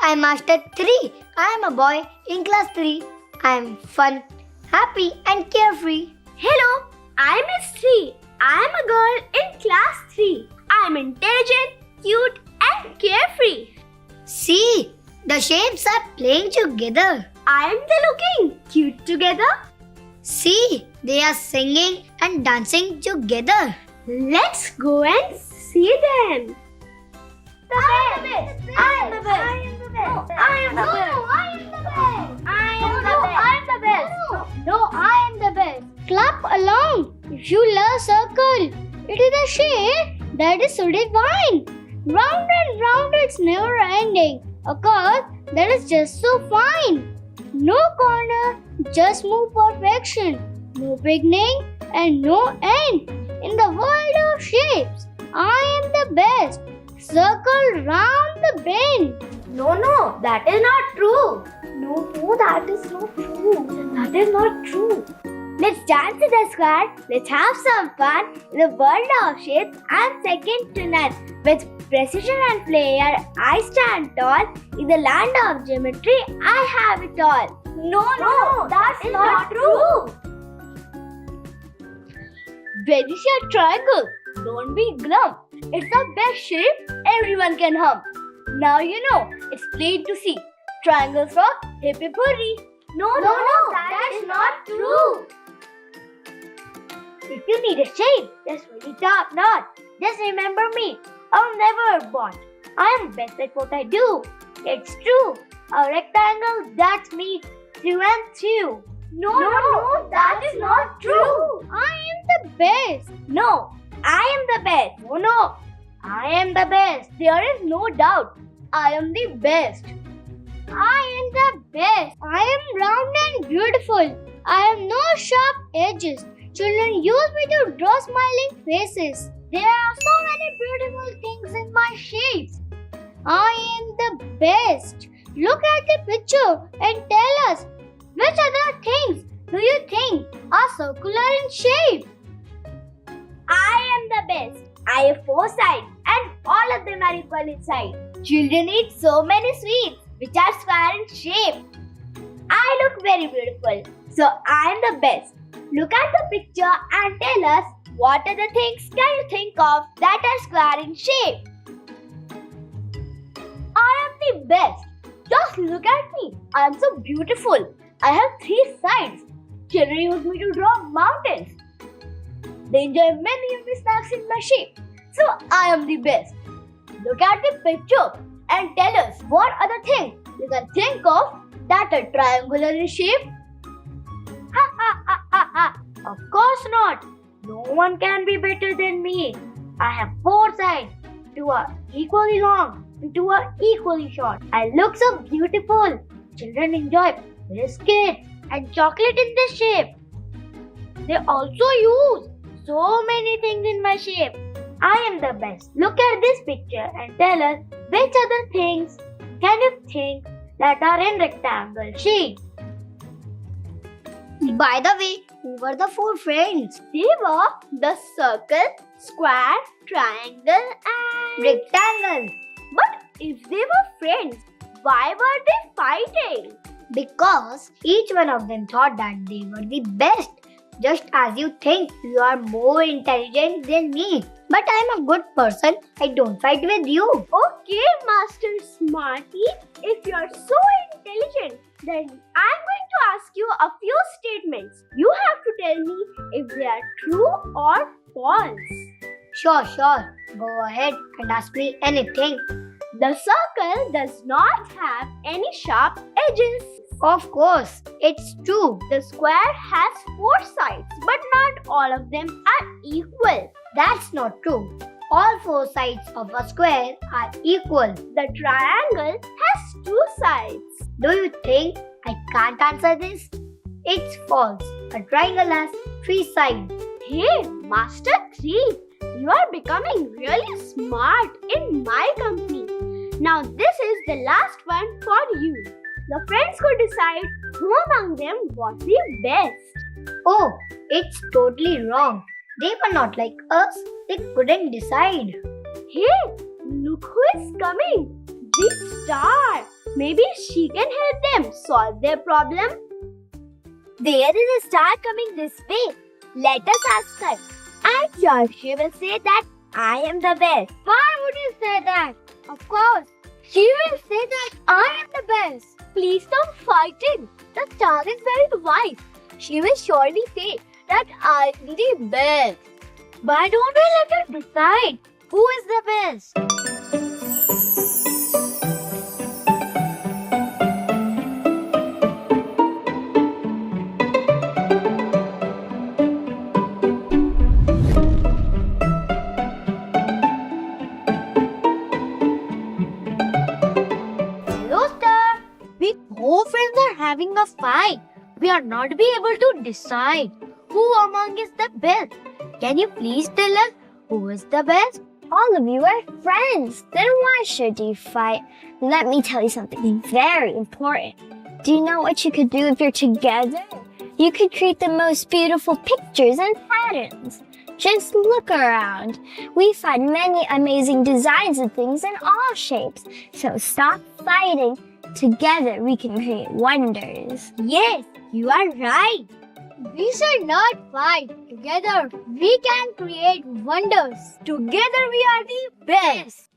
I mastered 3. I am a boy in class 3. I am fun, happy and carefree. Hello, I'm S3. I'm a girl in class 3. I'm intelligent, cute and carefree. See, the shapes are playing together. Aren't they looking cute together? See, they are singing and dancing together. Let's go and see them. I am the best. I am the best. I am the best. I am the best. No, I am the best. Clap along if you love circle. It is a shape that is so divine. Round and round, it's never ending. Of course, that is just so fine. No corner, just move perfection. No beginning and no end. In the world of shapes, I am the best. Circle round the bend. No, that is not true. No, that is not true. That is not true. Let's dance in the square. Let's have some fun in the world of shapes. I'm second to none. With precision and flair, I stand tall. In the land of geometry, I have it all. No, that's not true. Where is your triangle? Don't be glum. It's the best shape everyone can hum. Now you know, it's plain to see. Triangles rock, hip hip hurry. No, that is not true. If you need a shape that's really top notch, just remember me. I'll never abort. I am best at what I do. It's true. A rectangle, that's me through and through. No, that is not true. I am the best. No, I am the best. No, I am the best. There is no doubt. I am the best. I am the best. I am round and beautiful. I have no sharp edges. Children use me to draw smiling faces. There are so many beautiful things in my shapes. I am the best. Look at the picture and tell us, which other things do you think are circular in shape? I am the best. I have 4 sides and all of them are equal in size. Children eat so many sweets which are square in shape. I look very beautiful, so I am the best. Look at the picture and tell us what other things can you think of that are square in shape. I am the best. Just look at me. I am so beautiful. I have 3 sides. Children use me to draw mountains. They enjoy many yummy snacks in my shape. So I am the best. Look at the picture and tell us what other things you can think of that are triangular in shape. Ha. Of course not. No one can be better than me. I have 4 sides. 2 are equally long and 2 are equally short. I look so beautiful. Children enjoy biscuits and chocolate in this shape. They also use so many things in my shape. I am the best. Look at this picture and tell us which other things can you think that are in rectangle shape. By the way, who were the 4 friends? They were the circle, square, triangle and Rectangle. But if they were friends, why were they fighting? Because each one of them thought that they were the best. Just as you think you are more intelligent than me. But I am a good person. I don't fight with you. Okay, Master Smarty, if you are so intelligent, then I'm going to ask you a few statements. You have to tell me if they are true or false. Sure. Go ahead and ask me anything. The circle does not have any sharp edges. Of course, it's true. The square has 4 sides, but not all of them are equal. That's not true. All 4 sides of a square are equal. The triangle has 2 sides. Do you think I can't answer this? It's false. A triangle has 3 sides. Hey, Master 3, you are becoming really smart in my company. Now this is the last one for you. The friends could decide who among them was the best. Oh, it's totally wrong. They were not like us. They couldn't decide. Hey, look who is coming. The star. Maybe she can help them solve their problem. There is a star coming this way. Let us ask her. I'm sure she will say that I am the best. Why would you say that? Of course, she will say that I am the best. Please stop fighting. The star is very wise. She will surely say that I am the best. Why don't we let her decide who is the best? Hello, Star. We four friends are having a fight. We are not be able to decide who among is the best. Can you please tell us who is the best? All of you are friends. Then why should you fight? Let me tell you something very important. Do you know what you could do if you're together? You could create the most beautiful pictures and patterns. Just look around. We find many amazing designs of things in all shapes. So stop fighting. Together we can create wonders. Yes, you are right. We should not fight. Together we can create wonders. Together we are the best.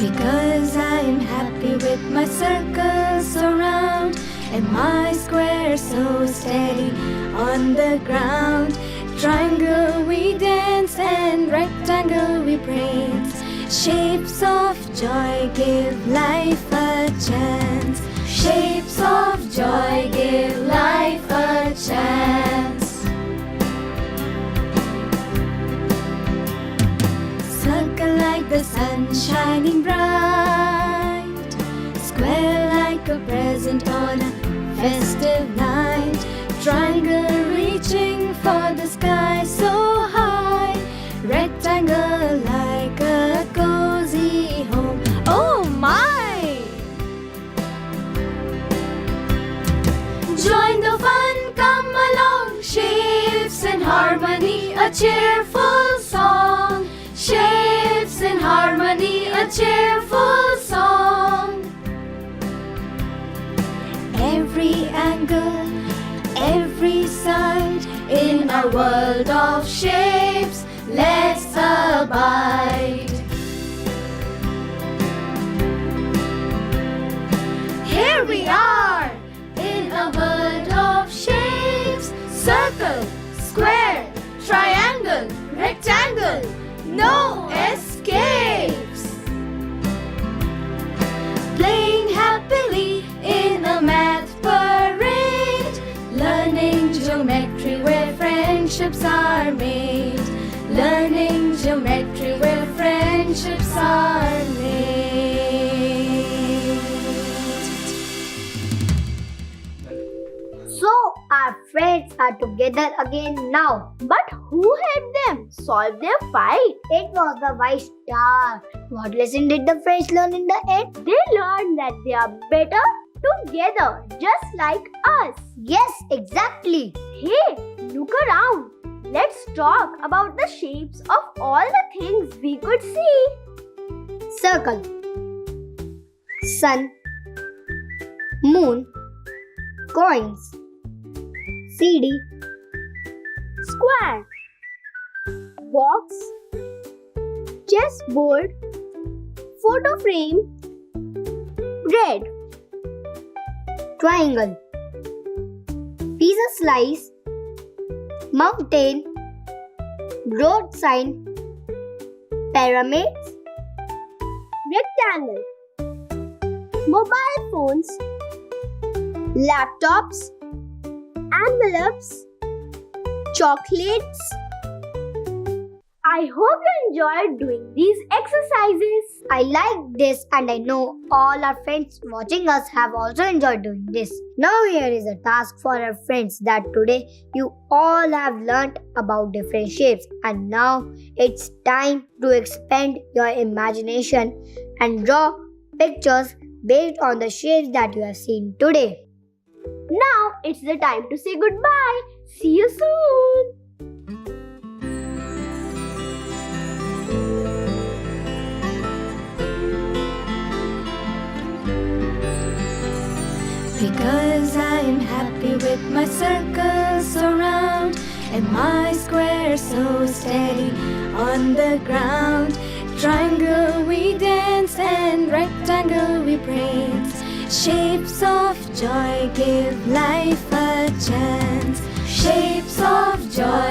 Because I am happy with my circles around and my square so steady on the ground. Triangle we dance and rectangle we praise. Shapes of joy give life a chance. Shapes of joy give life a chance. Circle like the sun shining bright. Square like a present on a festive night. Triangle reaching for the sky so high. Rectangle like a cozy home. Oh my! Join the fun, come along. Shapes in harmony, a cheerful song. Shapes in harmony, a cheerful song. Every angle, every side, in our world of shapes, let's abide. Here we are, in a world of shapes. Circle, square, triangle, rectangle, no escapes. Playing happily in a math parade. Learning geometry where friendships are made. Learning geometry where friendships are made. So our friends are together again now. But who helped them solve their fight? It was the wise star. What lesson did the friends learn in the end? They learned that they are better together, just like us. Yes, exactly. Hey, look around. Let's talk about the shapes of all the things we could see. Circle, sun, moon, coins, CD, Square, box, chessboard, photo frame, bread, triangle, pizza slice, mountain, road sign, pyramids, rectangle, mobile phones, laptops, envelopes, chocolates. I hope you enjoyed doing these exercises. I like this and I know all our friends watching us have also enjoyed doing this. Now here is a task for our friends that today you all have learnt about different shapes and now it's time to expand your imagination and draw pictures based on the shapes that you have seen today. Now it's the time to say goodbye. See you soon. 'cause I am happy with my circle so round and my square so steady on the ground. Triangle we dance and rectangle we praise. Shapes of joy give life a chance. Shapes of joy